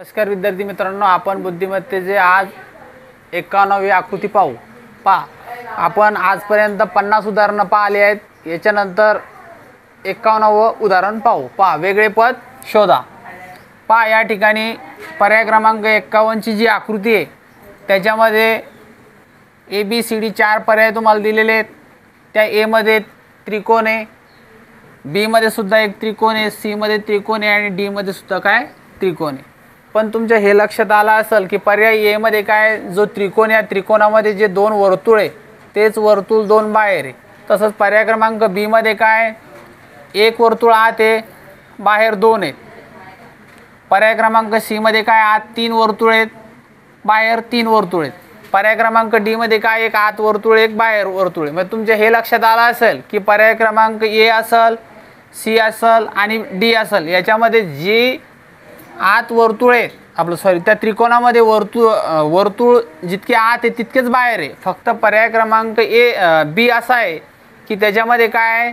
नमस्कार विद्यार्थी मित्रांनो, आपण बुद्धिमत्तेचे आज 51वी आकृती पाहू. आपण आजपर्यंत 50 उदाहरणं पाहिली आहेत. याच्यानंतर 51व उदाहरण पाहू. वेगळे पद शोधा. या ठिकाणी पर्याय क्रमांक 51ची जी आकृती आहे त्याच्यामध्ये ABCD 4 पर्याय तुम्हाला दिलेले आहेत. त्या A मध्ये त्रिकोण आहे, B मध्ये सुद्धा एक त्रिकोण आहे, C मध्ये त्रिकोण आहे आणि D मध्ये सुद्धा काय त्रिकोण आहे. पण तुमच्या हे लक्षात आलं असेल की पर्याय A मध्ये काय जो त्रिकोण, या त्रिकोणामध्ये जे दोन वर्तुळ आहे तेच वर्तुळ दोन बाहेर आहे. तसंच पर्याय क्रमांक B मध्ये काय एक वर्तुळ आत आहे, बाहेर दोन आहेत. पर्याय क्रमांक C मध्ये काय आत तीन वर्तुळ आहेत, बाहेर तीन वर्तुळ आहेत. पर्याय क्रमांक D मध्ये काय एक आत वर्तुळ एक बाहेर वर्तुळ आहे. मग तुमच्या हे लक्षात आलं असेल की पर्याय क्रमांक A असेल, C असेल आणि D असेल, याच्यामध्ये जी आत वर्तुळ आहे त्या त्रिकोणामध्ये वर्तुळ जितके आत आहे तितकेच बाहेर आहे. फक्त पर्याय क्रमांक B असा आहे की त्याच्यामध्ये काय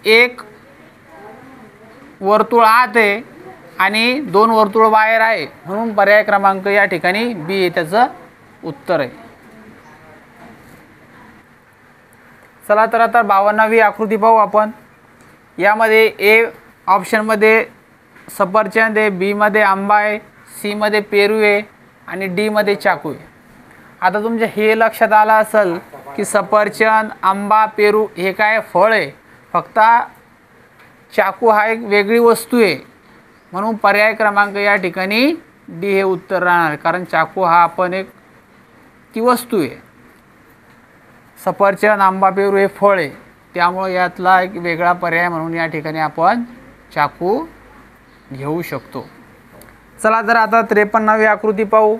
एक वर्तुळ आत आहे आणि दोन वर्तुळ बाहेर आहे. म्हणून पर्याय क्रमांक या ठिकाणी B हे त्याचं उत्तर आहे. चला तर आता 52वी आकृती पाहू आपण. यामध्ये A ऑप्शनमध्ये सफरचंद आहे, B मध्ये आंबा आहे, C मध्ये पेरू आहे आणि D मध्ये चाकू आहे. आता तुमच्या हे लक्षात आलं असेल की सफरचंद, आंबा, पेरू हे काय फळ आहे, फक्त चाकू हा एक वेगळी वस्तू आहे. म्हणून पर्याय क्रमांक या ठिकाणी D हे उत्तर राहणार, कारण चाकू हा आपण एक ती वस्तू आहे. सफरचंद, आंबा, पेरू हे फळ आहे, त्यामुळे यातला एक वेगळा पर्याय म्हणून या ठिकाणी आपण चाकू घेऊ शकतो. चला तर आता 53वी आकृती पाहू.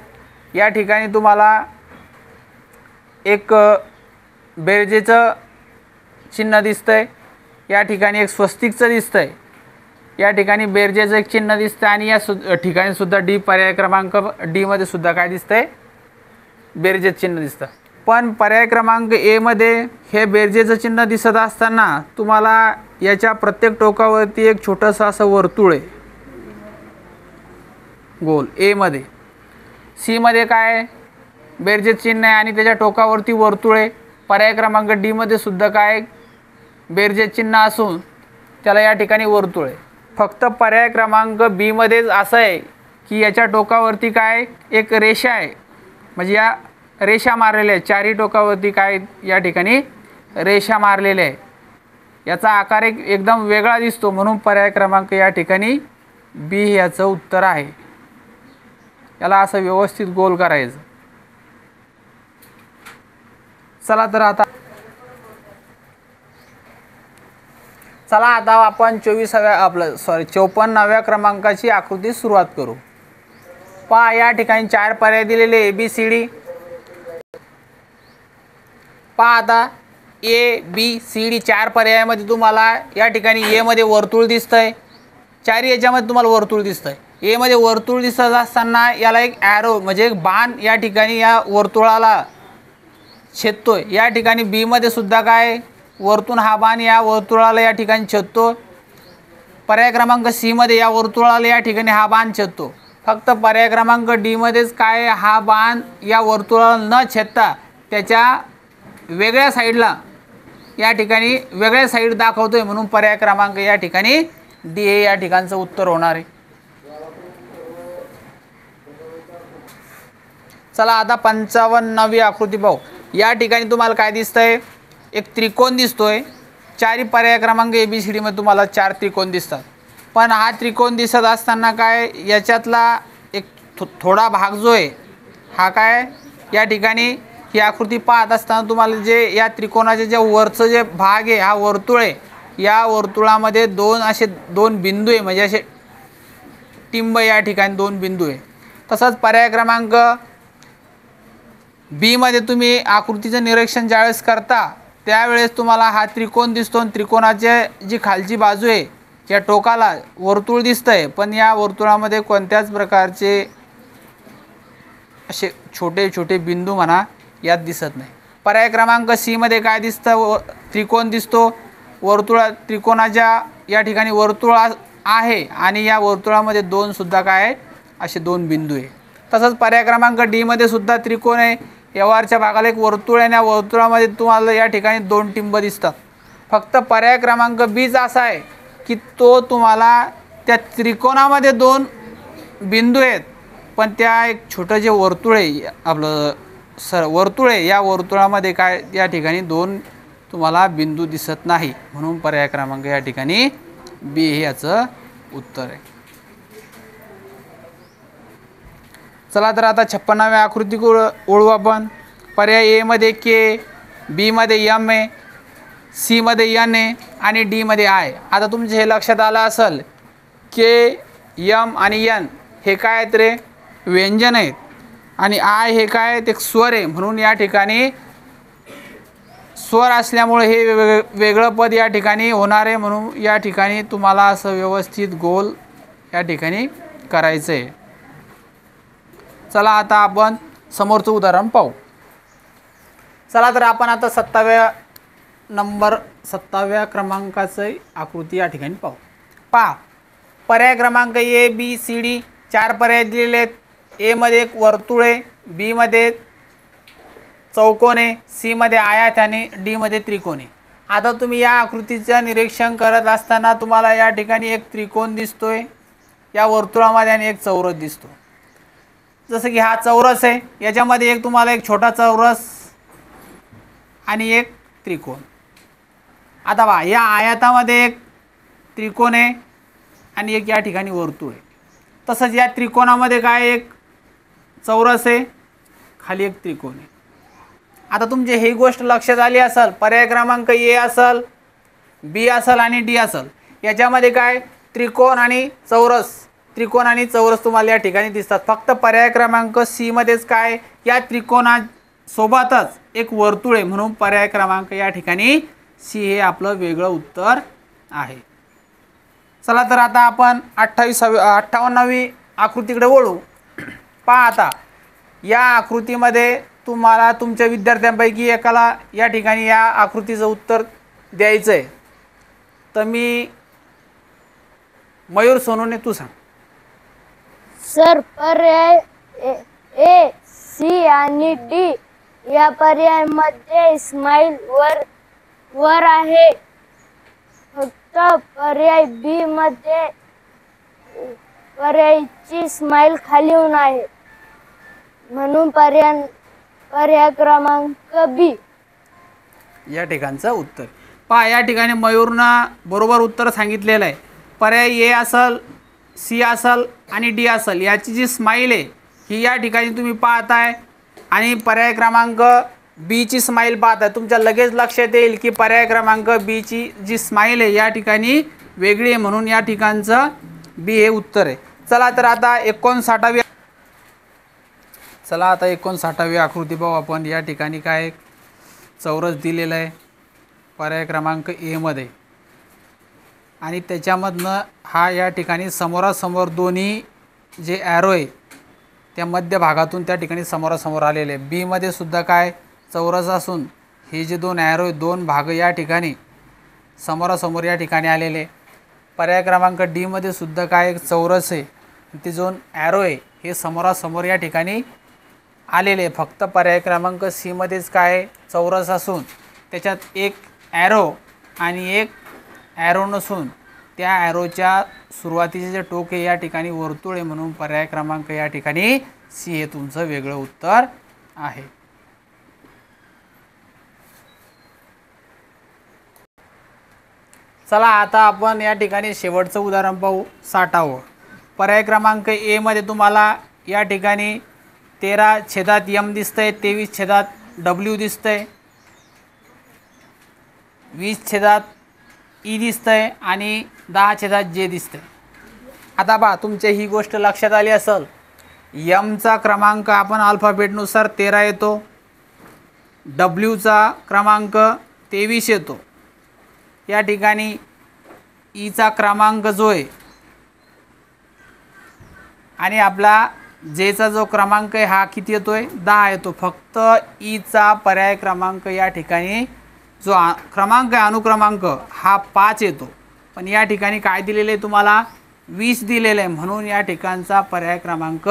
या ठिकाणी तुम्हाला एक बेरजेचं चिन्ह दिसतंय, या ठिकाणी एक स्वस्तिकचं दिसतंय, या ठिकाणी बेरजेचं एक चिन्ह दिसतंय आणि या ठिकाणी सुद्धा D पर्याय क्रमांक D मध्ये सुद्धा काय दिसतंय बेरजेचं चिन्ह दिसतं. पण पर्याय क्रमांक A मध्ये हे बेरजेचं चिन्ह दिसत असताना तुम्हाला याच्या प्रत्येक टोकावरती एक छोटंसं असं वर्तुळ आहे गोल A मध्ये. C मध्ये काय बेरजेचं चिन्ह आहे आणि त्याच्या टोकावरती वर्तुळ आहे. पर्याय क्रमांक D मध्ये सुद्धा काय बेरजेचं चिन्ह असून त्याला या ठिकाणी वर्तुळ आहे. फक्त पर्याय क्रमांक B मध्येच असं आहे की याच्या टोकावरती काय एक रेषा आहे, म्हणजे या रेषा मारलेल्या आहेत चारही टोकावरती काय या ठिकाणी रेषा मारलेल्या आहे. याचा आकार एकदम वेगळा दिसतो, म्हणून पर्याय क्रमांक या ठिकाणी B याचं उत्तर आहे. याला असं व्यवस्थित गोल करायचं. चला आता आपण 54व्या क्रमांकाची आकृती सुरुवात करू. या ठिकाणी 4 पर्याय दिलेले ABCD. आता ABCD 4 पर्यायामध्ये तुम्हाला या ठिकाणी A मध्ये वर्तुळ दिसतंय. चारही याच्यामध्ये तुम्हाला वर्तुळ दिसतंय. A मध्ये वर्तुळ दिसत असताना याला एक ॲरो म्हणजे एक बाण या ठिकाणी या वर्तुळाला छेदतोय. या ठिकाणी B मध्ये सुद्धा काय वरतून हा बाण या वर्तुळाला या ठिकाणी छेदतो. पर्याय क्रमांक C मध्ये या वर्तुळाला या ठिकाणी हा बाण छेदतो. फक्त पर्याय क्रमांक D मध्येच काय हा बाण या वर्तुळाला न छेदता त्याच्या वेगळ्या साईडला या ठिकाणी वेगळ्या साईड दाखवतोय, म्हणून पर्याय क्रमांक या ठिकाणी D हे या ठिकाणचं उत्तर होणार आहे. चला आता 55वी आकृती पाहू. या ठिकाणी तुम्हाला काय दिसतंय एक त्रिकोण दिसतोय. चारही पर्याय क्रमांक ABCD मध्ये तुम्हाला 4 त्रिकोण दिसतात. पण हा त्रिकोण दिसत असताना काय याच्यातला एक थोडा भाग जो आहे हा काय या ठिकाणी ही आकृती पाहत असताना तुम्हाला जे या त्रिकोणाचे जे वरचं जे भाग आहे हा वर्तुळ आहे, या वर्तुळामध्ये दोन बिंदू आहे, म्हणजे असे टिंब या ठिकाणी 2 बिंदू आहे. तसंच पर्याय क्रमांक B मध्ये तुम्ही आकृतीचं निरीक्षण ज्यावेळेस करता त्यावेळेस तुम्हाला हा त्रिकोण दिसतो आणि त्रिकोणाची जी खालची बाजू आहे या टोकाला वर्तुळ दिसतंय, पण या वर्तुळामध्ये कोणत्याच प्रकारचे असे छोटे छोटे बिंदू म्हणा यात दिसत नाही. पर्याय क्रमांक C मध्ये काय दिसतं त्रिकोण दिसतो. त्रिकोणाच्या या ठिकाणी वर्तुळ आहे आणि या वर्तुळामध्ये दोन सुद्धा काय असे 2 बिंदू आहे. तसंच पर्याय क्रमांक डी मध्ये सुद्धा त्रिकोण आहे. या वरच्या भागाला एक वर्तुळ आहे आणि या वर्तुळामध्ये तुम्हाला या ठिकाणी 2 टिंब दिसतात. फक्त पर्याय क्रमांक बीचा असा आहे की तो तुम्हाला त्या त्रिकोणामध्ये 2 बिंदू आहेत, पण त्या एक छोटं जे वर्तुळ आहे आपलं वर्तुळ आहे, या वर्तुळामध्ये काय या ठिकाणी 2 तुम्हाला बिंदू दिसत नाही, म्हणून पर्याय क्रमांक या ठिकाणी बी हे याचं उत्तर आहे. चला तर आता 56व्या आकृती ओळखू आपण. पर्याय ए मध्ये के, बी मध्ये एम आहे, सी मध्ये एन आहे आणि डी मध्ये आय. आता तुमचे हे लक्षात आलं असेल के, एम आणि एन हे काय आहेत रे, व्यंजन आहेत आणि आय हे काय आहेत, एक स्वर आहे. म्हणून या ठिकाणी स्वर असल्यामुळे हे वेगळं पद या ठिकाणी होणार आहे. म्हणून या ठिकाणी तुम्हाला असं व्यवस्थित गोल या ठिकाणी करायचं आहे. चला आता आपण समोरचं उदाहरण पाहू. चला तर आपण आता 27व्या क्रमांकाचं आकृती या ठिकाणी पाहू. पहा, पर्याय क्रमांक ए बी सी डी 4 पर्याय दिलेले आहेत. ए मध्ये एक वर्तुळ आहे, बी मध्ये चौकोन आहे, सी मध्ये आयत आणि डी मध्ये त्रिकोण आहे. आता तुम्ही या आकृतीचं निरीक्षण करत असताना तुम्हाला या ठिकाणी एक त्रिकोण दिसतोय या वर्तुळामध्ये आणि एक चौरस दिसतो. जसं की हा चौरस आहे, याच्यामध्ये एक तुम्हाला एक छोटा चौरस आणि एक त्रिकोण. आता पहा, या आयतामध्ये एक त्रिकोण आहे आणि एक या ठिकाणी वर्तुळ आहे. तसंच या त्रिकोणामध्ये काय एक चौरस आहे, खाली एक त्रिकोण आहे. आता तुमची ही गोष्ट लक्षात आली असेल. पर्याय क्रमांक ए असेल, बी असेल आणि डी असेल, याच्यामध्ये काय त्रिकोण आणि चौरस, त्रिकोण आणि चौरस तुम्हाला या ठिकाणी दिसतात. फक्त पर्याय क्रमांक सी मध्येच काय या त्रिकोणासोबतच एक वर्तुळ आहे, म्हणून पर्याय क्रमांक या ठिकाणी सी हे आपलं वेगळं उत्तर आहे. चला तर आता आपण 58वी आकृतीकडे वळू. पहा, आता या आकृतीमध्ये तुम्हाला तुमच्या विद्यार्थ्यांपैकी एकाला या ठिकाणी या आकृतीचं उत्तर द्यायचं आहे. तर मी मयूर सोनूने तू सांग. सर, पर्याय ए सी आणि डी या पर्यायामध्ये स्माइल वर आहे. फक्त पर्याय बी मध्ये पर्यायाची स्माइल खाली होऊन आहे, म्हणून पर्याय क्रमांक बी या ठिकाणचं उत्तर. पहा, या ठिकाणी मयूरनं बरोबर उत्तर सांगितलेलं आहे. पर्याय ए असेल, सी असेल आणि डी असेल, याची जी स्माइल आहे ही या ठिकाणी तुम्ही पाहताय आणि पर्याय क्रमांक बीची स्माइल पाहताय. तुमच्या लगेच लक्षात येईल की पर्याय क्रमांक बीची जी स्माइल आहे या ठिकाणी वेगळी आहे, म्हणून या ठिकाणचं बी हे उत्तर आहे. चला तर आता 59वी आकृती पाहू आपण. या ठिकाणी काय एक चौरस दिलेला आहे पर्याय क्रमांक ए मध्ये आणि त्याच्यामधनं हा या ठिकाणी समोरासमोर दोन्ही जे ॲरो आहे त्या मध्य भागातून त्या ठिकाणी समोरासमोर आलेले आहे. बी मध्ये सुद्धा काय चौरस असून हे जे 2 ॲरो आहे 2 भाग या ठिकाणी समोरासमोर या ठिकाणी आलेले. पर्याय क्रमांक डी मध्ये सुद्धा काय एक चौरस आहे, ते 2 ॲरो आहे हे समोरासमोर या ठिकाणी आलेले. फक्त पर्याय क्रमांक सी मध्येच काय चौरस असून त्याच्यात एक ॲरो आणि एक ॲरो नसून त्या ॲरोच्या सुरुवातीचे जे टोक आहे या ठिकाणी वर्तुळ आहे, म्हणून पर्याय क्रमांक या ठिकाणी सी हे तुमचं वेगळं उत्तर आहे. चला आता आपण या ठिकाणी शेवटचं उदाहरण पाहू. 60वं. पर्याय क्रमांक ए मध्ये तुम्हाला या ठिकाणी 13/m दिसतंय, 23/w दिसतंय, 20/e दिसतंय आणि 10/j दिसतंय. आता पहा, तुमच्या ही गोष्ट लक्षात आली असेल. यमचा क्रमांक आपण अल्फाबेटनुसार 13 येतो, डब्ल्यूचा क्रमांक 23 येतो. या ठिकाणी ईचा क्रमांक जो आहे आणि आपला जेचा जो क्रमांक आहे हा किती येतोय 10 येतो. फक्त ईचा पर्याय क्रमांक या ठिकाणी जो क्रमांक आहे अनुक्रमांक हा 5 येतो. पण या ठिकाणी काय दिलेले आहे तुम्हाला 20 दिलेलं आहे, म्हणून या ठिकाणचा पर्याय क्रमांक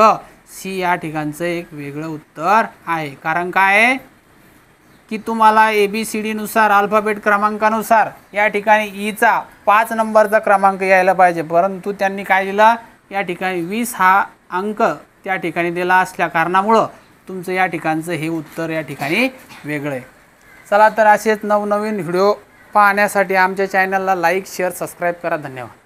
सी या ठिकाणचं एक वेगळं उत्तर आहे. कारण काय आहे की तुम्हाला ABCD नुसार अल्फाबेट क्रमांकानुसार या ठिकाणी ईचा 5 नंबरचा क्रमांक यायला पाहिजे, परंतु त्यांनी काय दिला या ठिकाणी 20 हा अंक त्या ठिकाणी दिला असल्या कारणामुळं तुमचं या ठिकाणचं हे उत्तर या ठिकाणी वेगळं आहे. चला तर असेच नवनवीन व्हिडिओ पाहण्यासाठी आमच्या चॅनलला लाईक शेअर सबस्क्राईब करा. धन्यवाद.